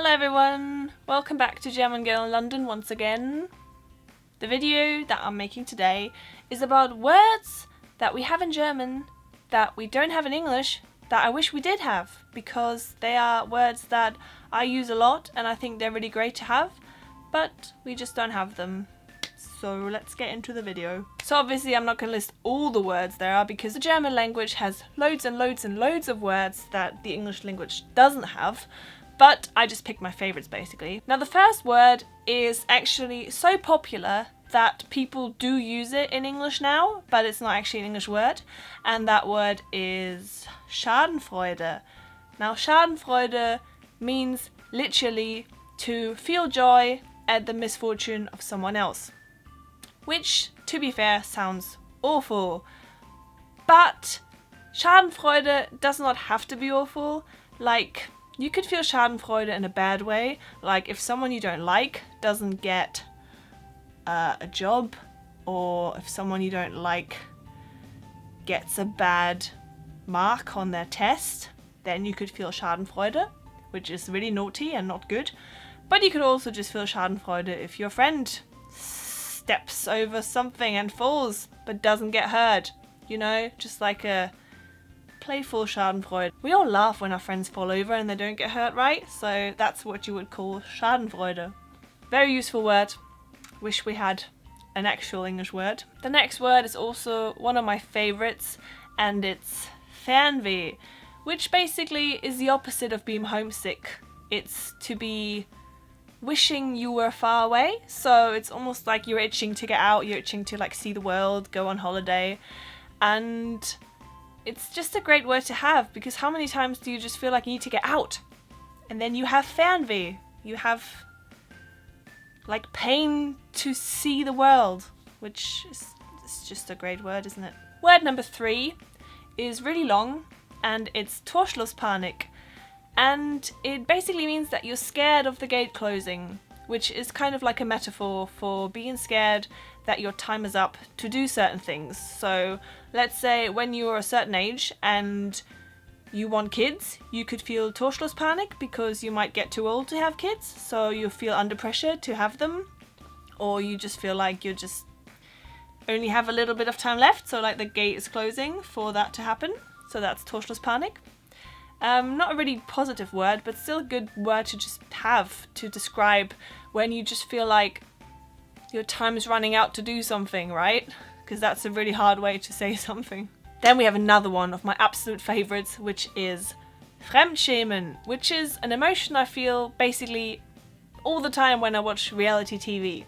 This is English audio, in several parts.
Hello everyone, welcome back to Germangirlinlondon once again. The video that I'm making today is about words that we have in German that we don't have in English that I wish we did have, because they are words that I use a lot and I think they're really great to have, but we just don't have them. So let's get into the video. So obviously I'm not going to list all the words there are, because the German language has loads and loads and loads of words that the English language doesn't have. But I just picked my favourites basically. Now the first word is actually so popular that people do use it in English now, but it's not actually an English word, and that word is schadenfreude. Now schadenfreude means literally to feel joy at the misfortune of someone else, which, to be fair, sounds awful. But schadenfreude does not have to be awful. Like, you could feel schadenfreude in a bad way, like if someone you don't like doesn't get a job, or if someone you don't like gets a bad mark on their test, then you could feel schadenfreude, which is really naughty and not good. But you could also just feel schadenfreude if your friend steps over something and falls but doesn't get hurt, you know, just like a playful schadenfreude. We all laugh when our friends fall over and they don't get hurt, right? So that's what you would call schadenfreude. Very useful word. Wish we had an actual English word. The next word is also one of my favourites, and it's Fernweh, which basically is the opposite of being homesick. It's to be wishing you were far away. So it's almost like you're itching to get out, you're itching to like see the world, go on holiday, and it's just a great word to have, because how many times do you just feel like you need to get out? And then you have Fernweh. You have like pain to see the world, which is just a great word, isn't it? Word number 3 is really long, and it's Torschlusspanik. And it basically means that you're scared of the gate closing, which is kind of like a metaphor for being scared that your time is up to do certain things. So let's say when you're a certain age and you want kids, you could feel Torschlusspanik because you might get too old to have kids, so you feel under pressure to have them, or you just feel like you just only have a little bit of time left, so like the gate is closing for that to happen. So that's Torschlusspanik. Not a really positive word, but still a good word to just have to describe when you just feel like your time is running out to do something, right? Because that's a really hard way to say something. Then we have another one of my absolute favourites, which is Fremdschämen, which is an emotion I feel basically all the time when I watch reality TV.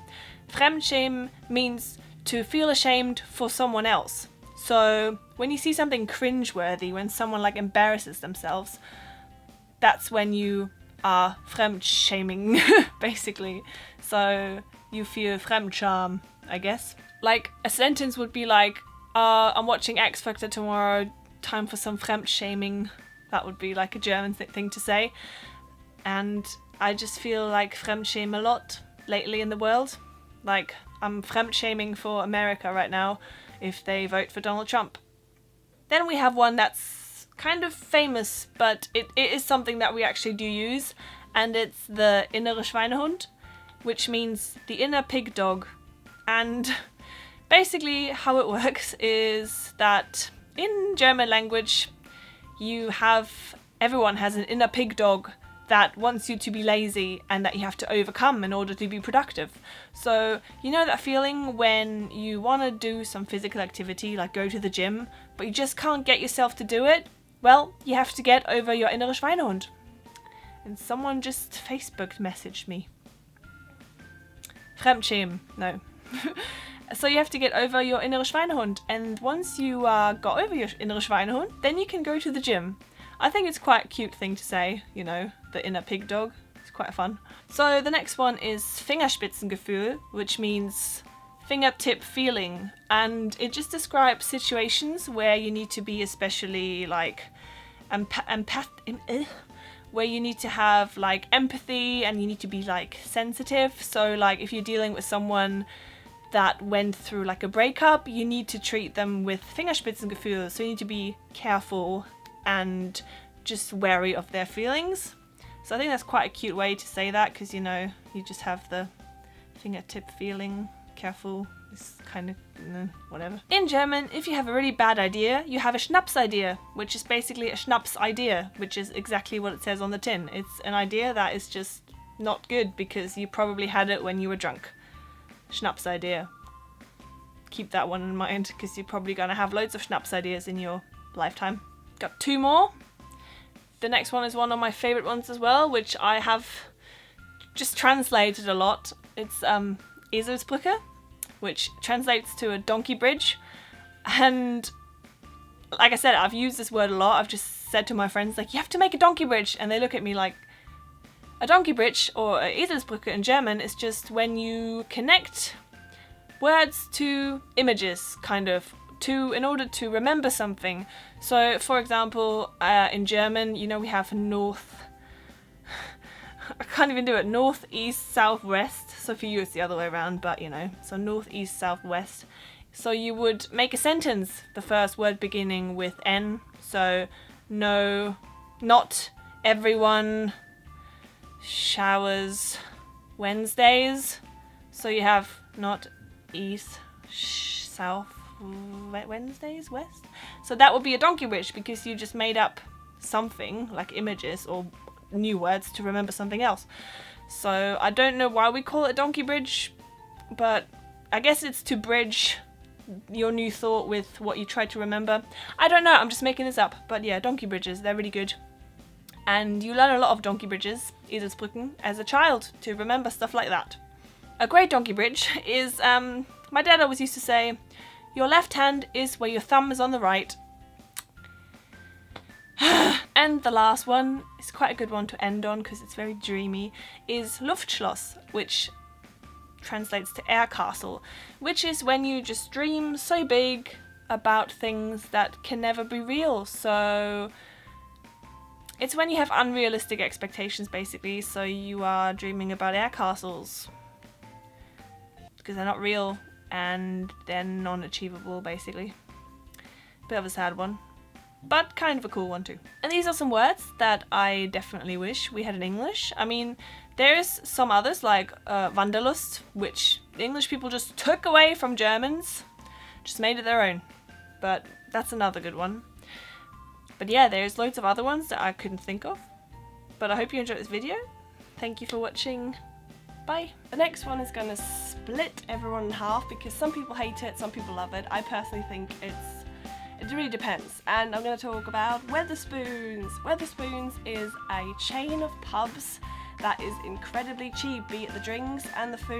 Fremdschämen means to feel ashamed for someone else. So when you see something cringeworthy, when someone like embarrasses themselves, that's when you are fremdshaming, basically. So you feel Fremdscham, I guess. Like a sentence would be like, I'm watching X Factor tomorrow, time for some Fremdshaming. That would be like a German thing to say. And I just feel like Fremdschäme a lot lately in the world. Like, I'm Fremdshaming for America right now if they vote for Donald Trump. Then we have one that's kind of famous, but it is something that we actually do use, and it's the innere Schweinehund, which means the inner pig dog. And basically how it works is that in German language everyone has an inner pig dog that wants you to be lazy and that you have to overcome in order to be productive. So you know that feeling when you want to do some physical activity, like go to the gym, but you just can't get yourself to do it? Well, you have to get over your innere Schweinehund. And someone just Facebook messaged me. Fremdschämen, no. So you have to get over your innere Schweinehund, and once you got over your innere Schweinehund, then you can go to the gym. I think it's quite a cute thing to say, you know, the inner pig dog. It's quite fun. So the next one is Fingerspitzengefühl, which means fingertip feeling, and it just describes situations where you need to be especially like where you need to have like empathy and you need to be like sensitive. So like if you're dealing with someone that went through like a breakup, you need to treat them with Fingerspitzengefühl, so you need to be careful and just wary of their feelings. So I think that's quite a cute way to say that, because, you know, you just have the fingertip feeling. Careful, it's kind of whatever. In German, if you have a really bad idea, you have a schnapps idea, which is basically a schnapps idea, which is exactly what it says on the tin. It's an idea that is just not good because you probably had it when you were drunk. Schnapps idea. Keep that one in mind, because you're probably going to have loads of schnapps ideas in your lifetime. Got 2 more. The next one is one of my favourite ones as well, which I have just translated a lot. It's Eselsbrücke, which translates to a donkey bridge. And like I said, I've used this word a lot. I've just said to my friends, like, you have to make a donkey bridge. And they look at me like, a donkey bridge, or a Eselsbrücke in German, is just when you connect words to images, kind of, in order to remember something. So, for example, in German, you know, we have north, I can't even do it, north, east, south, west. So for you it's the other way around, but you know, so north, east, south, west. So you would make a sentence, the first word beginning with N. So, no, not everyone showers Wednesdays. So you have not east, south, Wednesdays, west. So that would be a donkey bridge, because you just made up something like images or new words to remember something else. So I don't know why we call it a donkey bridge, but I guess it's to bridge your new thought with what you tried to remember. I don't know, I'm just making this up. But yeah, donkey bridges, they're really good. And you learn a lot of donkey bridges, Eselsbrücken, as a child to remember stuff like that. A great donkey bridge is, my dad always used to say, your left hand is where your thumb is on the right. And the last one is quite a good one to end on because it's very dreamy, is Luftschloss, which translates to air castle, which is when you just dream so big about things that can never be real. So it's when you have unrealistic expectations, basically. So you are dreaming about air castles because they're not real and they're non-achievable, basically. Bit of a sad one, but kind of a cool one too. And these are some words that I definitely wish we had in English. I mean, there's some others like Wanderlust, which English people just took away from Germans, just made it their own. But that's another good one. But yeah, there's loads of other ones that I couldn't think of. But I hope you enjoyed this video. Thank you for watching. Bye. The next one is going to split everyone in half because some people hate it, some people love it. I personally think it really depends. And I'm going to talk about Wetherspoons. Wetherspoons is a chain of pubs that is incredibly cheap, be it the drinks and the food.